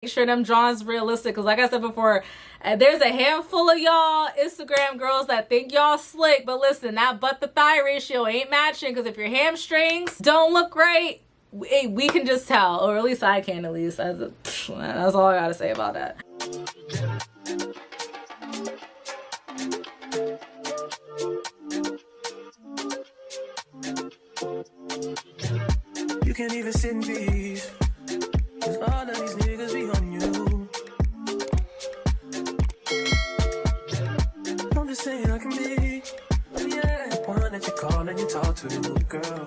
Make sure them drawings realistic, because like I said before, there's a handful of y'all Instagram girls that think y'all slick, but listen, that butt to thigh ratio ain't matching, because if your hamstrings don't look right, we can just tell, or at least I can. At least that's all I gotta say about that. You can't even sit in peace, 'cause all of these niggas be on you. I'm just saying I can be, yeah, one that you call and you talk to, girl.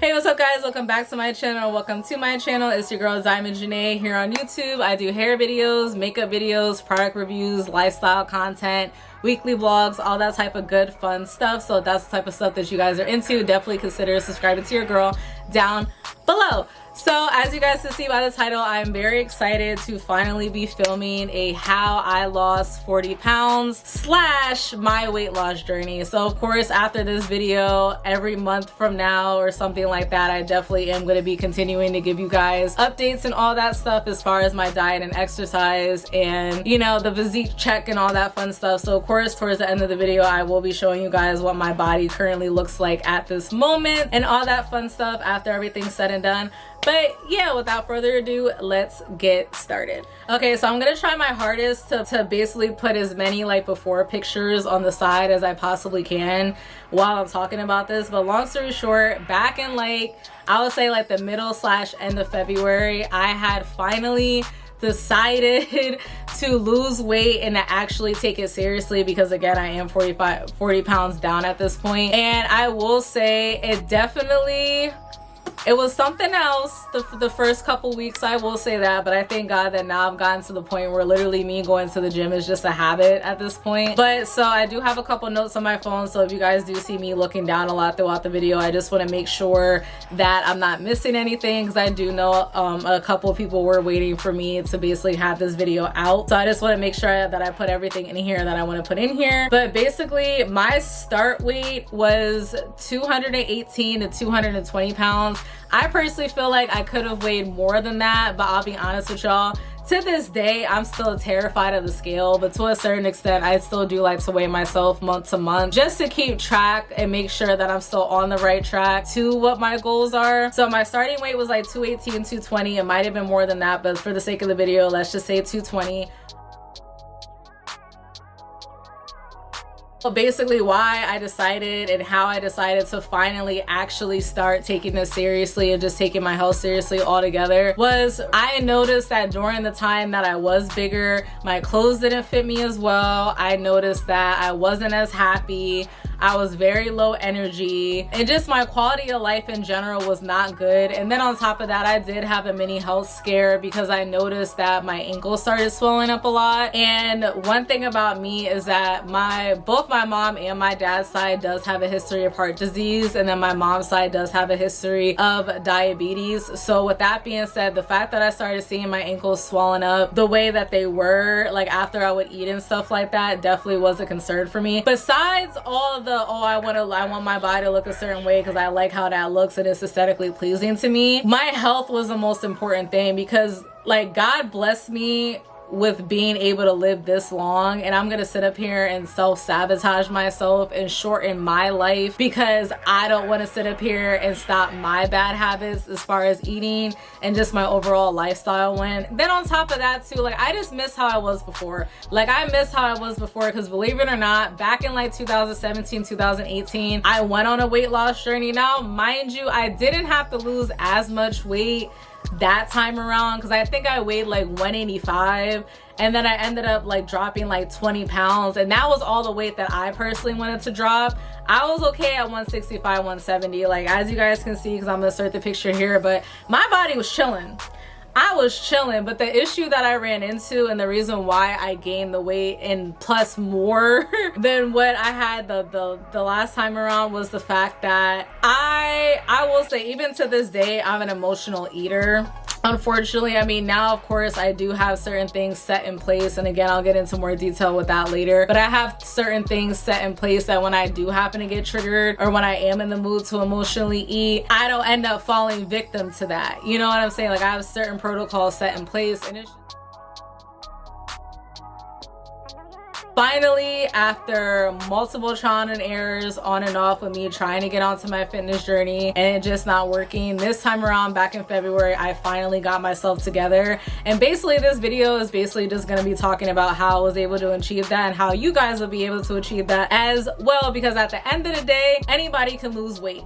Hey, what's up guys? Welcome back to my channel. Welcome to my channel. It's your girl Diamond Janae here on YouTube. I do hair videos, makeup videos, product reviews, lifestyle content, weekly vlogs, all that type of good fun stuff. So if that's the type of stuff that you guys are into, definitely consider subscribing to your girl down below. So as you guys can see by the title, I'm very excited to finally be filming a how I lost 40 pounds slash my weight loss journey. So of course, after this video, every month from now or something like that, I definitely am going to be continuing to give you guys updates and all that stuff as far as my diet and exercise and, you know, the physique check and all that fun stuff. So of course, towards the end of the video, I will be showing you guys what my body currently looks like at this moment and all that fun stuff after everything's said and done. But yeah, without further ado, let's get started. Okay, so I'm gonna try my hardest to basically put as many like before pictures on the side as I possibly can while I'm talking about this. But long story short, back in like, I would say like the middle slash end of February, I had finally decided to lose weight and to actually take it seriously, because again, I am 40 pounds down at this point. And I will say it was something else the first couple weeks, I will say that, but I thank God that now I've gotten to the point where literally me going to the gym is just a habit at this point. But so I do have a couple notes on my phone, so if you guys do see me looking down a lot throughout the video, I just want to make sure that I'm not missing anything, because I do know a couple of people were waiting for me to basically have this video out. So I just want to make sure that I put everything in here that I want to put in here. But basically, my start weight was 218 to 220 pounds. I personally feel like I could have weighed more than that, but I'll be honest with y'all, to this day, I'm still terrified of the scale, but to a certain extent, I still do like to weigh myself month to month just to keep track and make sure that I'm still on the right track to what my goals are. So my starting weight was like 218, 220. It might have been more than that, but for the sake of the video, let's just say 220. Basically why I decided and how I decided to finally actually start taking this seriously and just taking my health seriously altogether was I noticed that during the time that I was bigger, my clothes didn't fit me as well. I noticed that I wasn't as happy. I was very low energy, and just my quality of life in general was not good. And then on top of that, I did have a mini health scare because I noticed that my ankles started swelling up a lot. And one thing about me is that both my mom and my dad's side does have a history of heart disease, and then my mom's side does have a history of diabetes. So with that being said, the fact that I started seeing my ankles swelling up the way that they were, like after I would eat and stuff like that, definitely was a concern for me. Besides all of I want my body to look a certain way because I like how that looks and it's aesthetically pleasing to me, my health was the most important thing, because like God blessed me with being able to live this long, and I'm gonna sit up here and self-sabotage myself and shorten my life because I don't want to sit up here and stop my bad habits as far as eating and just my overall lifestyle went. Then on top of that too, like I just miss how I was before. Like I miss how I was before, because believe it or not, back in like 2017, 2018, I went on a weight loss journey. Now mind you, I didn't have to lose as much weight that time around, because I think I weighed like 185, and then I ended up like dropping like 20 pounds, and that was all the weight that I personally wanted to drop. I was okay at 165, 170, like as you guys can see, because I'm gonna insert the picture here, but my body was chilling. I was chilling. But the issue that I ran into, and the reason why I gained the weight and plus more than what I had the last time around, was the fact that I will say, even to this day, I'm an emotional eater. Unfortunately, I mean, now of course I do have certain things set in place, and again I'll get into more detail with that later, but I have certain things set in place that when I do happen to get triggered or when I am in the mood to emotionally eat, I don't end up falling victim to that. You know what I'm saying? Like, I have certain protocols set in place, and it's finally, after multiple trial and errors on and off with me trying to get onto my fitness journey and it just not working, this time around back in February, I finally got myself together. And basically this video is basically just going to be talking about how I was able to achieve that and how you guys will be able to achieve that as well, because at the end of the day, anybody can lose weight.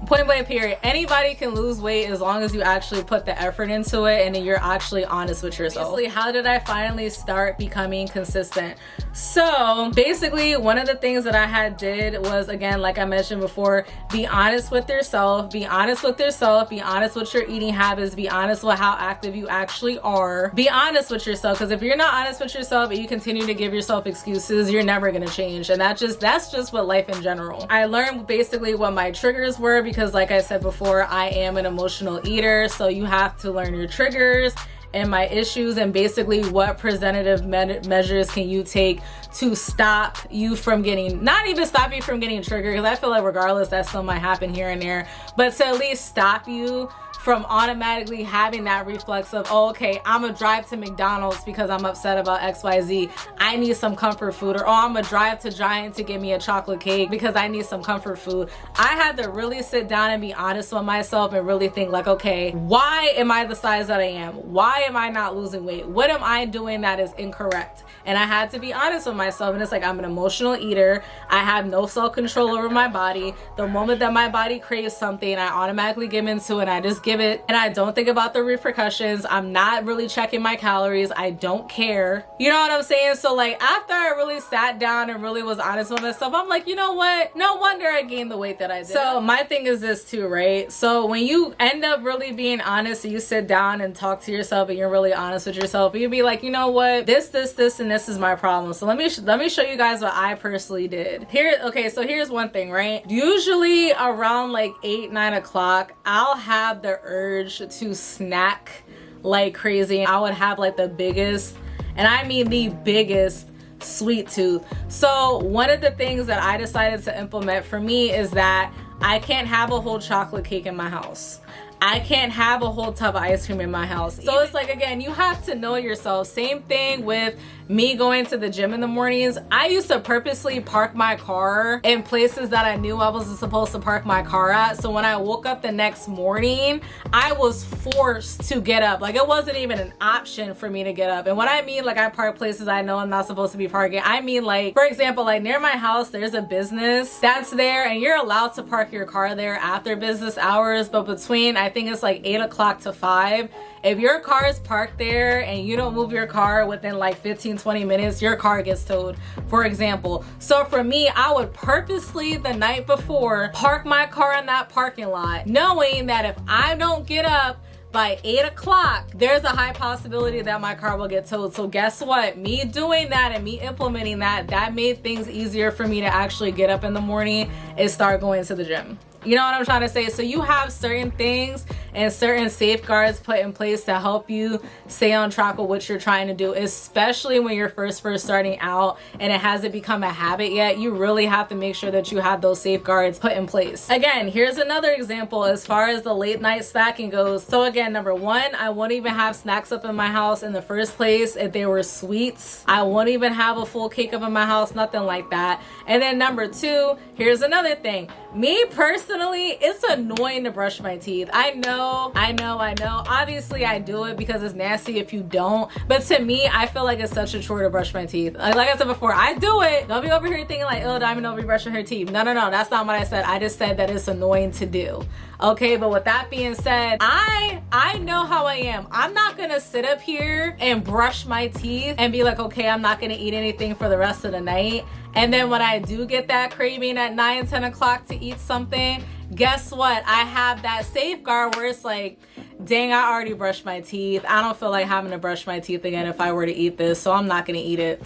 Point blank period. Anybody can lose weight as long as you actually put the effort into it and you're actually honest with yourself. Basically, how did I finally start becoming consistent? So basically, one of the things that I had did was, again, like I mentioned before, be honest with yourself, be honest with yourself, be honest with your eating habits, be honest with how active you actually are, be honest with yourself, because if you're not honest with yourself and you continue to give yourself excuses, you're never going to change. And that's just what life in general. I learned basically what my triggers were, because like I said before, I am an emotional eater, so you have to learn your triggers and my issues, and basically what preventative measures can you take to stop you from getting, not even stop you from getting triggered, because I feel like regardless that still might happen here and there, but to at least stop you from automatically having that reflex of, oh, okay, I'm gonna drive to McDonald's because I'm upset about XYZ. I need some comfort food. Or, oh, I'm gonna drive to Giant to get me a chocolate cake because I need some comfort food. I had to really sit down and be honest with myself and really think like, okay, why am I the size that I am? Why am I not losing weight? What am I doing that is incorrect? And I had to be honest with myself. And it's like, I'm an emotional eater. I have no self-control over my body. The moment that my body craves something, I automatically give into it and I just give it, and I don't think about the repercussions. I'm not really checking my calories. I don't care. You know what I'm saying? So like, after I really sat down and really was honest with myself, I'm like, you know what? No wonder I gained the weight that I did. So my thing is this too, right? So when you end up really being honest, and you sit down and talk to yourself and you're really honest with yourself, you be like, you know what? This, and this is my problem. So let me show you guys what I personally did. Okay, so here's one thing, right? Usually around like 8, 9 o'clock, I'll have the urge to snack like crazy. I would have like the biggest, and I mean the biggest, sweet tooth. So one of the things that I decided to implement for me is that I can't have a whole chocolate cake in my house. I can't have a whole tub of ice cream in my house. So it's like, again, you have to know yourself. Same thing with me going to the gym in the mornings. I used to purposely park my car in places that I knew I wasn't supposed to park my car at. So when I woke up the next morning, I was forced to get up. Like, it wasn't even an option for me to get up. And when I mean like I park places I know I'm not supposed to be parking, I mean like, for example, like near my house, there's a business that's there and you're allowed to park your car there after business hours. But between, I think it's like 8 o'clock to 5, if your car is parked there and you don't move your car within like 15-20 minutes, your car gets towed, for example. So for me, I would purposely the night before park my car in that parking lot, knowing that if I don't get up by 8 o'clock, there's a high possibility that my car will get towed. So guess what? Me doing that and me implementing that made things easier for me to actually get up in the morning and start going to the gym. You know what I'm trying to say? So you have certain things and certain safeguards put in place to help you stay on track with what you're trying to do, especially when you're first starting out and it hasn't become a habit yet. You really have to make sure that you have those safeguards put in place. Again, here's another example as far as the late night snacking goes. So again, number one, I won't even have snacks up in my house in the first place if they were sweets. I won't even have a full cake up in my house, nothing like that. And then number two, here's another thing. Me personally, it's annoying to brush my teeth. I know. Obviously, I do it because it's nasty if you don't. But to me, I feel like it's such a chore to brush my teeth. Like I said before, I do it. Don't be over here thinking like, oh, Diamond don't be brushing her teeth. No, that's not what I said. I just said that it's annoying to do. Okay, but with that being said, I know how I am. I'm not gonna sit up here and brush my teeth and be like, okay, I'm not gonna eat anything for the rest of the night. And then when I do get that craving at 9, 10 o'clock to eat something, guess what? I have that safeguard where it's like, dang, I already brushed my teeth. I don't feel like having to brush my teeth again if I were to eat this, so I'm not gonna eat it.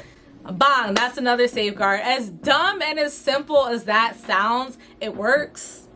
Bang, that's another safeguard. As dumb and as simple as that sounds, it works.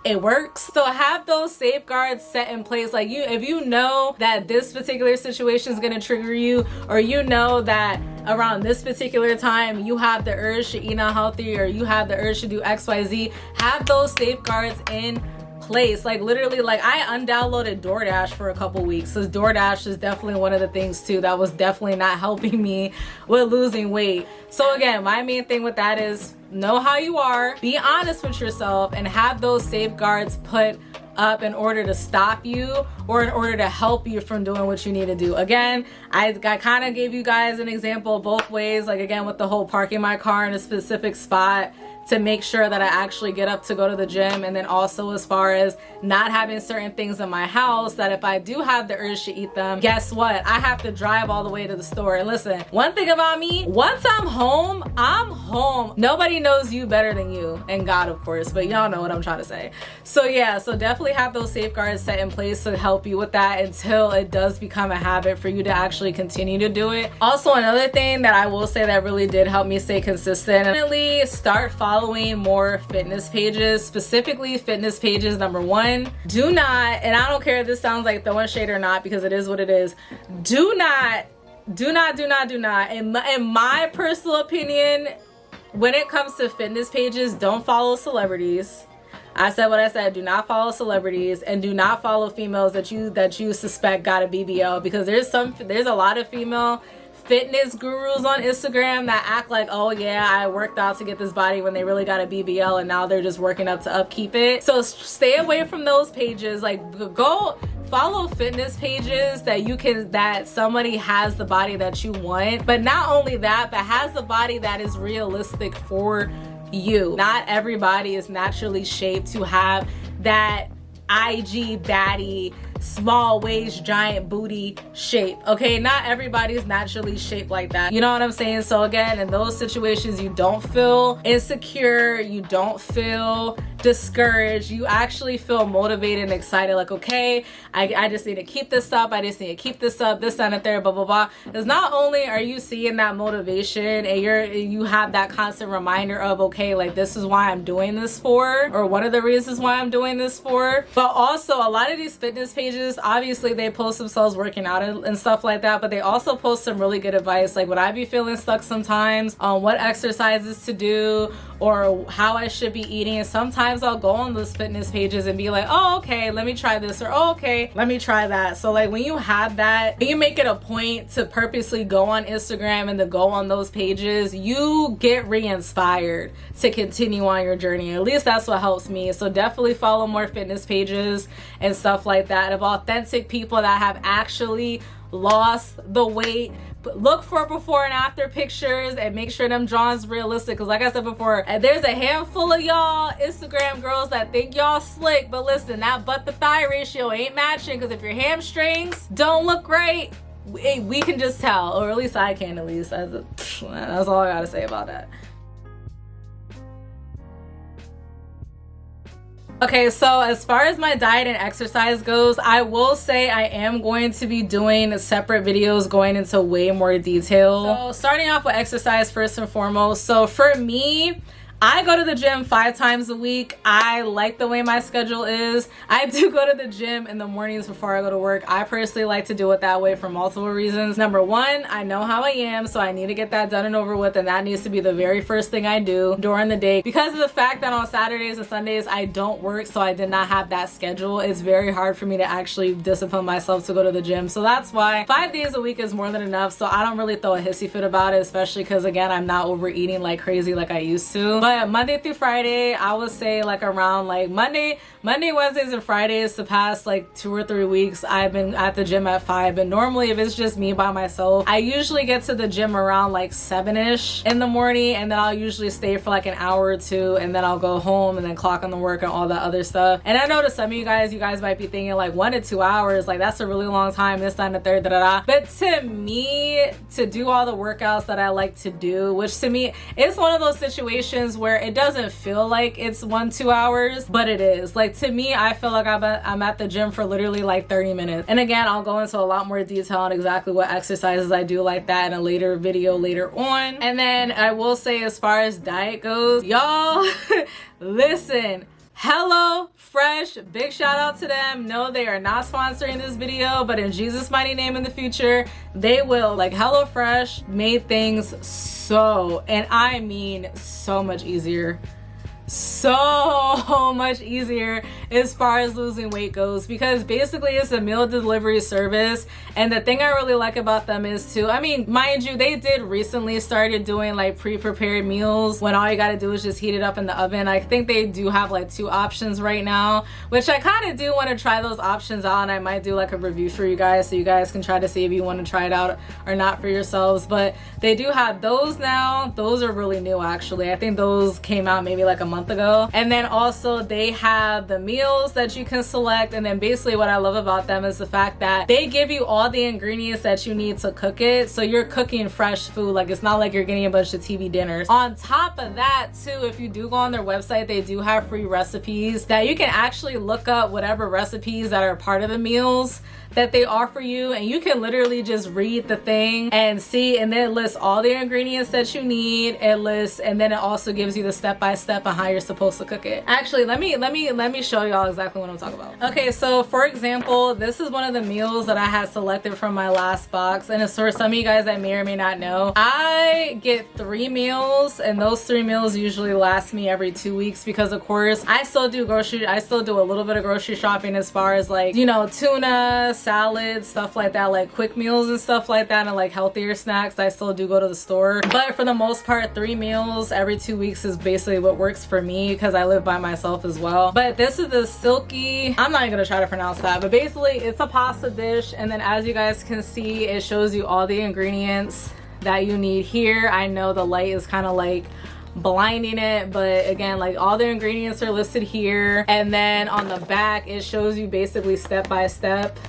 it works. So have those safeguards set in place. Like if you know that this particular situation is going to trigger you, or you know that around this particular time you have the urge to eat unhealthy, or you have the urge to do XYZ, have those safeguards in place. Like literally, like I undownloaded DoorDash for a couple weeks, because DoorDash is definitely one of the things too that was definitely not helping me with losing weight. So again, my main thing with that is know how you are, be honest with yourself, and have those safeguards put up in order to stop you or in order to help you from doing what you need to do. Again, I kind of gave you guys an example both ways, like again with the whole parking my car in a specific spot to make sure that I actually get up to go to the gym, and then also as far as not having certain things in my house that if I do have the urge to eat them, guess what? I have to drive all the way to the store. And listen, one thing about me, once I'm home, I'm home. Nobody knows you better than you, and God of course, but y'all know what I'm trying to say. So yeah, so definitely have those safeguards set in place to help you with that until it does become a habit for you to actually continue to do it. Also, another thing that I will say that really did help me stay consistent, definitely start following more fitness pages, specifically fitness pages. Number one, do not, and I don't care if this sounds like throwing shade or not, because it is what it is, do not, in my personal opinion, when it comes to fitness pages, don't follow celebrities. I said what I said. Do not follow celebrities, and do not follow females that you suspect got a BBL, because there's a lot of female fitness gurus on Instagram that act like, oh yeah, I worked out to get this body, when they really got a BBL and now they're just working up to upkeep it. So stay away from those pages. Like go follow fitness pages that somebody has the body that you want, but not only that, but has the body that is realistic for you. Not everybody is naturally shaped to have that IG baddie, small waist, giant booty shape. Okay, not everybody is naturally shaped like that. You know what I'm saying? So again, in those situations, you don't feel insecure, you don't feel discouraged, you actually feel motivated and excited, like, okay, I just need to keep this up, I just need to keep this up, this, that, and there, blah, blah, blah. Because not only are you seeing that motivation, and you have that constant reminder of, okay, like this is why I'm doing this for, or one of the reasons why I'm doing this for, but also a lot of these fitness pages, obviously they post themselves working out and stuff like that, but they also post some really good advice. Like when I be feeling stuck sometimes on what exercises to do or how I should be eating, and sometimes I'll go on those fitness pages and be like, oh okay, let me try this, or oh okay, let me try that. So like when you have that, when you make it a point to purposely go on Instagram and to go on those pages, you get re-inspired to continue on your journey. At least that's what helps me. So definitely follow more fitness pages and stuff like that of authentic people that have actually lost the weight. Look for before and after pictures and make sure them drawings realistic, because like I said before, there's a handful of y'all Instagram girls that think y'all slick, but listen, that butt to thigh ratio ain't matching, because if your hamstrings don't look right, we can just tell, or at least I can. At least that's all I gotta say about that. Okay, so as far as my diet and exercise goes, I will say I am going to be doing separate videos going into way more detail. So starting off with exercise first and foremost. So for me, I go to the gym 5 times a week. I like the way my schedule is. I do go to the gym in the mornings before I go to work. I personally like to do it that way for multiple reasons. Number one, I know how I am, so I need to get that done and over with, and that needs to be the very first thing I do during the day. Because of the fact that on Saturdays and Sundays I don't work, so I did not have that schedule, it's very hard for me to actually discipline myself to go to the gym. So that's why 5 days a week is more than enough. So I don't really throw a hissy fit about it, especially because again, I'm not overeating like crazy like I used to. But Monday through Friday, I would say like around like Monday, Wednesdays, and Fridays, the past like 2 or 3 weeks, I've been at the gym at 5. And normally if it's just me by myself, I usually get to the gym around like 7-ish in the morning, and then I'll usually stay for like an hour or two, and then I'll go home and then clock on the work and all that other stuff. And I know to some of you guys might be thinking like 1 to 2 hours, like that's a really long time, this, that, and the third, da, da, da. But to me, to do all the workouts that I like to do, which to me, it's one of those situations where it doesn't feel like it's 1-2 hours, but it is. Like to me, I feel like I'm at the gym for literally like 30 minutes. And again, I'll go into a lot more detail on exactly what exercises I do like that in a later video later on. And then I will say, as far as diet goes, y'all listen, Hello Fresh, big shout out to them. No, they are not sponsoring this video, but in Jesus' mighty name in the future, they will. Like, HelloFresh made things so, and I mean so much easier. So much easier as far as losing weight goes, because basically it's a meal delivery service. And the thing I really like about them is too, I mean, mind you, they did recently started doing like pre-prepared meals when all you got to do is just heat it up in the oven. I think they do have like 2 options right now, which I kind of do want to try those options out, and I might do like a review for you guys so you guys can try to see if you want to try it out or not for yourselves. But they do have those now. Those are really new actually. I think those came out maybe like a month ago. And then also they have the meals that you can select, and then basically what I love about them is the fact that they give you all the ingredients that you need to cook it, so you're cooking fresh food. Like, it's not like you're getting a bunch of TV dinners. On top of that too, if you do go on their website, they do have free recipes that you can actually look up whatever recipes that are part of the meals that they offer you, and you can literally just read the thing and see, and then it lists all the ingredients that you need. It lists, and then it also gives you the step-by-step on how you're supposed to cook it. Actually, let me show y'all exactly what I'm talking about. Okay, so for example, this is one of the meals that I had selected from my last box, and it's for some of you guys that may or may not know, I get 3 meals, and those 3 meals usually last me every 2 weeks, because of course I still do a little bit of grocery shopping as far as, like, you know, tuna, salads, stuff like that, like quick meals and stuff like that, and like healthier snacks. I still do go to the store, but for the most part 3 meals every 2 weeks is basically what works for me, because I live by myself as well. But this is the silky, I'm not even gonna try to pronounce that, but basically it's a pasta dish, and then as you guys can see, it shows you all the ingredients that you need here. I know the light is kind of like blinding it, but again, like, all the ingredients are listed here, and then on the back it shows you basically step by step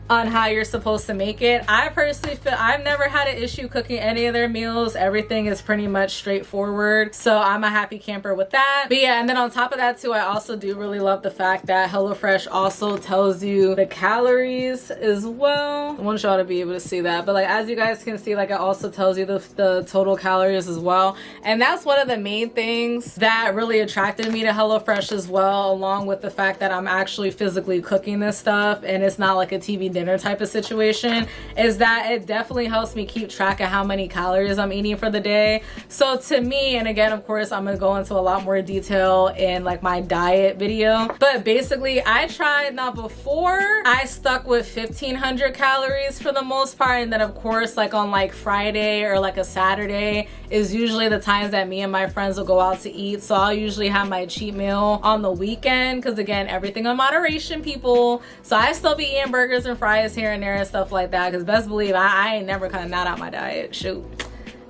on how you're supposed to make it. I personally feel I've never had an issue cooking any of their meals. Everything is pretty much straightforward, so I'm a happy camper with that. But yeah, and then on top of that too, I also do really love the fact that HelloFresh also tells you the calories as well. I want y'all to be able to see that, but like, as you guys can see, like, it also tells you the total calories as well. And that's one of the main things that really attracted me to HelloFresh as well, along with the fact that I'm actually physically cooking this stuff and it's not like a TV dinner type of situation, is that it definitely helps me keep track of how many calories I'm eating for the day. So to me, and again, of course, I'm gonna go into a lot more detail in like my diet video, but basically I tried, now before I stuck with 1500 calories for the most part, and then of course, like on like Friday or like a Saturday is usually the times that me and my friends will go out to eat, so I'll usually have my cheat meal on the weekend, because again, everything in moderation, people. So I still be eating burgers and fries here and there and stuff like that, because best believe I ain't never kind of not out my diet. Shoot,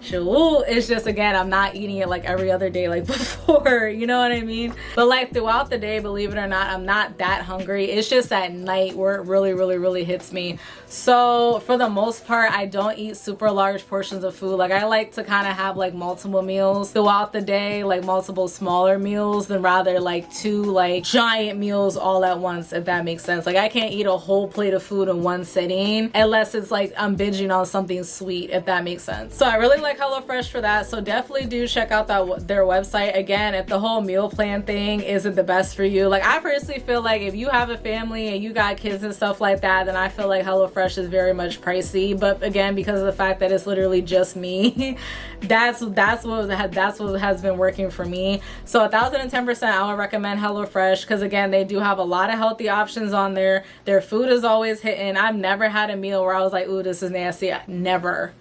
it's just, again, I'm not eating it like every other day like before, you know what I mean? But like throughout the day, believe it or not, I'm not that hungry. It's just at night where it really hits me. So for the most part, I don't eat super large portions of food. Like, I like to kind of have like multiple meals throughout the day, like multiple smaller meals, than rather like 2 like giant meals all at once, if that makes sense. Like, I can't eat a whole plate of food in one sitting unless it's like I'm binging on something sweet, if that makes sense. So I really like HelloFresh for that, so definitely do check out their website. Again, if the whole meal plan thing isn't the best for you, like, I personally feel like if you have a family and you got kids and stuff like that, then I feel like HelloFresh is very much pricey. But again, because of the fact that it's literally just me, that's what has been working for me. So 1010% I would recommend HelloFresh, because again, they do have a lot of healthy options on there. Their food is always hitting. I've never had a meal where I was like, ooh, this is nasty. Never.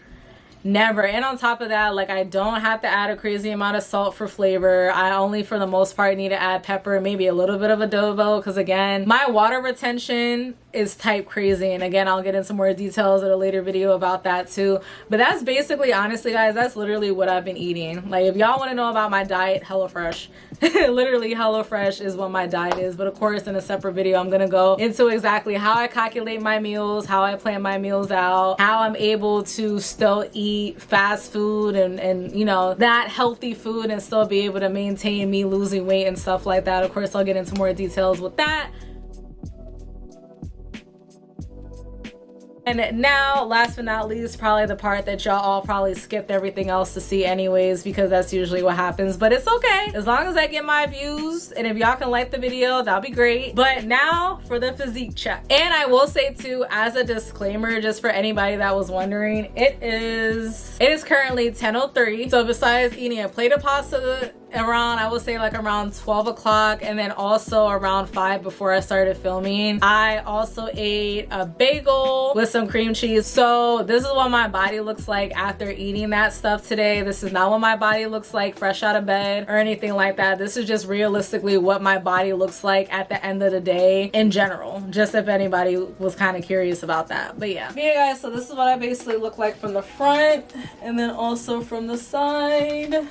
And on top of that, like, I don't have to add a crazy amount of salt for flavor. I only, for the most part, need to add pepper, maybe a little bit of adobo, because again, my water retention is type crazy, and again, I'll get into more details in a later video about that too. But that's basically, honestly guys, that's literally what I've been eating. Like, if y'all want to know about my diet, HelloFresh. Literally, HelloFresh is what my diet is. But of course, in a separate video, I'm gonna go into exactly how I calculate my meals, how I plan my meals out, how I'm able to still eat fast food and you know, that healthy food, and still be able to maintain me losing weight and stuff like that. Of course, I'll get into more details with that. And now, last but not least, probably the part that y'all all probably skipped everything else to see anyways, because that's usually what happens, but it's okay. As long as I get my views, and if y'all can like the video, that'll be great. But now for the physique check. And I will say too, as a disclaimer, just for anybody that was wondering, it is currently 10:03. So besides eating a plate of pasta around, I would say like around 12 o'clock, and then also around 5 before I started filming, I also ate a bagel with some cream cheese. So this is what my body looks like after eating that stuff today. This is not what my body looks like fresh out of bed or anything like that. This is just realistically what my body looks like at the end of the day in general, just if anybody was kind of curious about that. But yeah guys, so this is what I basically look like from the front and then also from the side.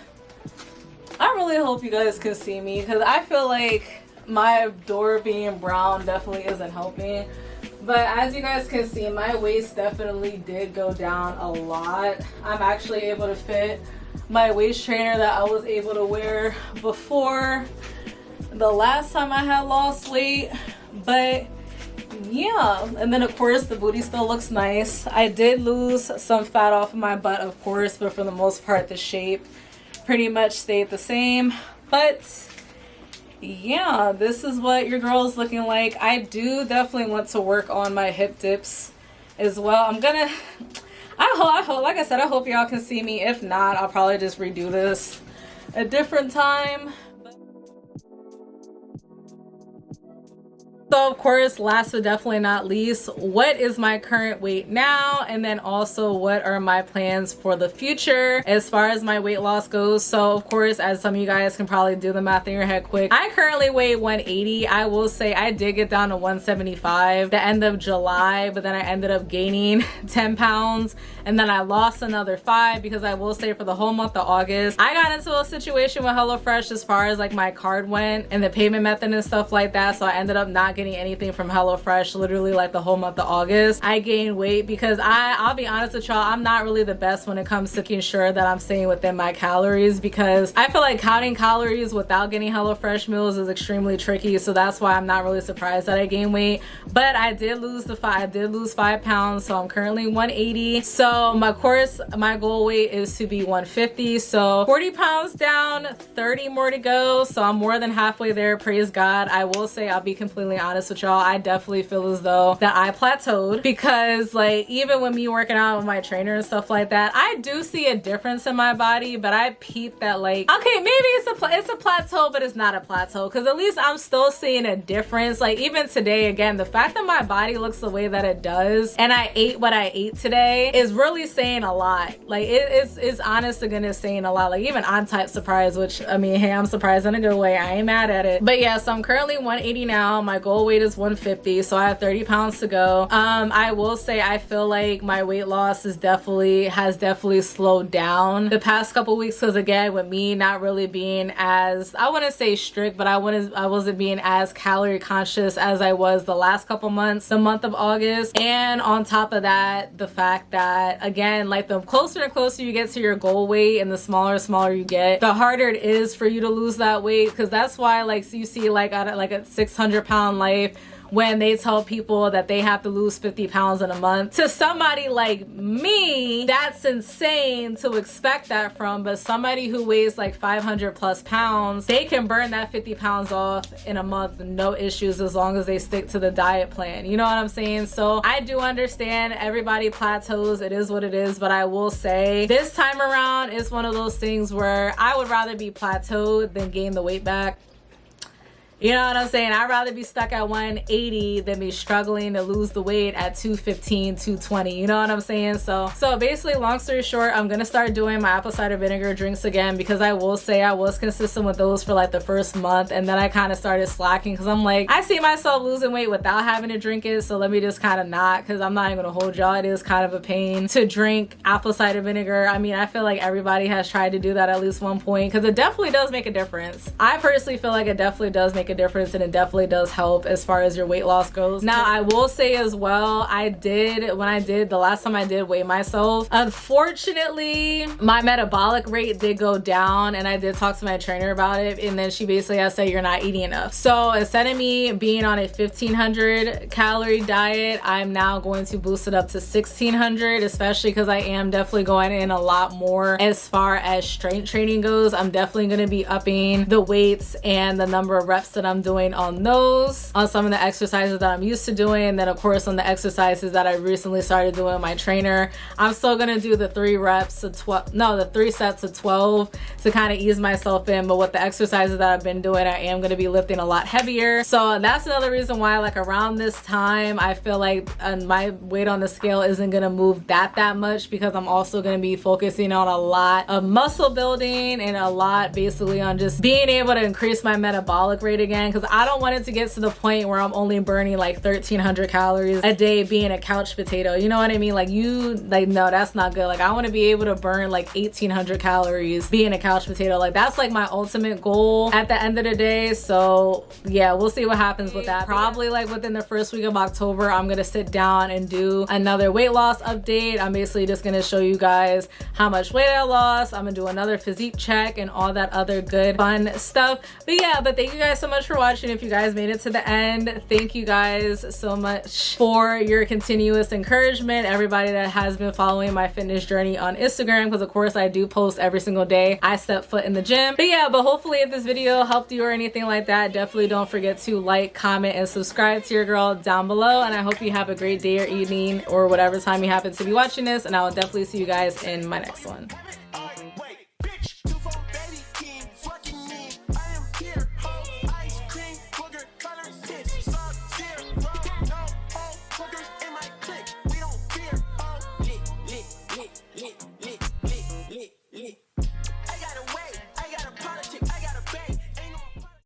I really hope you guys can see me, because I feel like my door being brown definitely isn't helping. But as you guys can see, my waist definitely did go down a lot. I'm actually able to fit my waist trainer that I was able to wear before the last time I had lost weight. But yeah, and then of course the booty still looks nice. I did lose some fat off of my butt, of course, but for the most part the shape pretty much stayed the same. But yeah, this is what your girl is looking like. I do definitely want to work on my hip dips as well. I hope, like I said, I hope y'all can see me. If not, I'll probably just redo this a different time. So of course, last but definitely not least, what is my current weight now? And then also what are my plans for the future as far as my weight loss goes? So of course, as some of you guys can probably do the math in your head quick, I currently weigh 180. I will say I did get down to 175 the end of July, but then I ended up gaining 10 pounds and then I lost another 5, because I will say for the whole month of August, I got into a situation with HelloFresh as far as like my card went and the payment method and stuff like that. So I ended up not getting anything from HelloFresh literally like the whole month of August. I gained weight because I'll be honest with y'all, I'm not really the best when it comes to making sure that I'm staying within my calories, because I feel like counting calories without getting HelloFresh meals is extremely tricky. So that's why I'm not really surprised that I gained weight. But I did lose 5 pounds, so I'm currently 180. So of course my goal weight is to be 150, so 40 pounds down, 30 more to go. So I'm more than halfway there, praise God. I will say, I'll be completely honest with y'all, I definitely feel as though that I plateaued, because like even with me working out with my trainer and stuff like that, I do see a difference in my body. But I peeped that like, okay, maybe it's a plateau, but it's not a plateau, because at least I'm still seeing a difference. Like even today, again, the fact that my body looks the way that it does and I ate what I ate today is really saying a lot. Like it's honest to goodness saying a lot. Like even I'm type surprised, which I mean, hey, I'm surprised in a good way. I ain't mad at it. But yeah, so I'm currently 180 now. My goal weight is 150, so I have 30 pounds to go. I will say I feel like my weight loss has definitely slowed down the past couple weeks, because again, with me not really being as, I wouldn't say strict, but I wasn't being as calorie conscious as I was the last couple months, the month of August. And on top of that, the fact that again, like the closer and closer you get to your goal weight and the smaller you get, the harder it is for you to lose that weight. Because that's why like you see like a 600-pound life, when they tell people that they have to lose 50 pounds in a month. To somebody like me, that's insane to expect that from. But somebody who weighs like 500 plus pounds, they can burn that 50 pounds off in a month, no issues, as long as they stick to the diet plan. You know what I'm saying? So I do understand everybody plateaus. It is what it is. But I will say this time around, it's one of those things where I would rather be plateaued than gain the weight back. You know what I'm saying? I'd rather be stuck at 180 than be struggling to lose the weight at 215, 220. You know what I'm saying? So basically, long story short, I'm gonna start doing my apple cider vinegar drinks again, because I will say I was consistent with those for like the first month, and then I kind of started slacking because I'm like, I see myself losing weight without having to drink it, so let me just kind of not, because I'm not even gonna hold y'all. It is kind of a pain to drink apple cider vinegar. I mean, I feel like everybody has tried to do that at least one point, because it definitely does make a difference. I personally feel like it definitely does make a a difference, and it definitely does help as far as your weight loss goes. Now, I will say as well, the last time I did weigh myself, unfortunately, my metabolic rate did go down, and I did talk to my trainer about it, and then she basically has said you're not eating enough. So instead of me being on a 1,500 calorie diet, I'm now going to boost it up to 1,600, especially because I am definitely going in a lot more as far as strength training goes. I'm definitely going to be upping the weights and the number of reps that I'm doing on those, on some of the exercises that I'm used to doing, and then of course on the exercises that I recently started doing with my trainer. I'm still going to do the 3 sets of 12 to kind of ease myself in, but with the exercises that I've been doing, I am going to be lifting a lot heavier. So that's another reason why, like, around this time I feel like my weight on the scale isn't going to move that much, because I'm also going to be focusing on a lot of muscle building and a lot basically on just being able to increase my metabolic rate again, because I don't want it to get to the point where I'm only burning like 1,300 calories a day being a couch potato. You know what I mean? Like, no, that's not good. Like, I want to be able to burn like 1,800 calories being a couch potato. Like, that's like my ultimate goal at the end of the day. So yeah, we'll see what happens with that. Probably like within the first week of October, I'm gonna sit down and do another weight loss update. I'm basically just gonna show you guys how much weight I lost. I'm gonna do another physique check and all that other good fun stuff. But yeah, thank you guys so much for watching. If you guys made it to the end, thank you guys so much for your continuous encouragement. Everybody that has been following my fitness journey on Instagram, because of course I do post every single day I step foot in the gym. But yeah, hopefully if this video helped you or anything like that, definitely don't forget to like, comment, and subscribe to your girl down below. And I hope you have a great day or evening or whatever time you happen to be watching this, and I will definitely see you guys in my next one. I am here, ice cream, booger, color,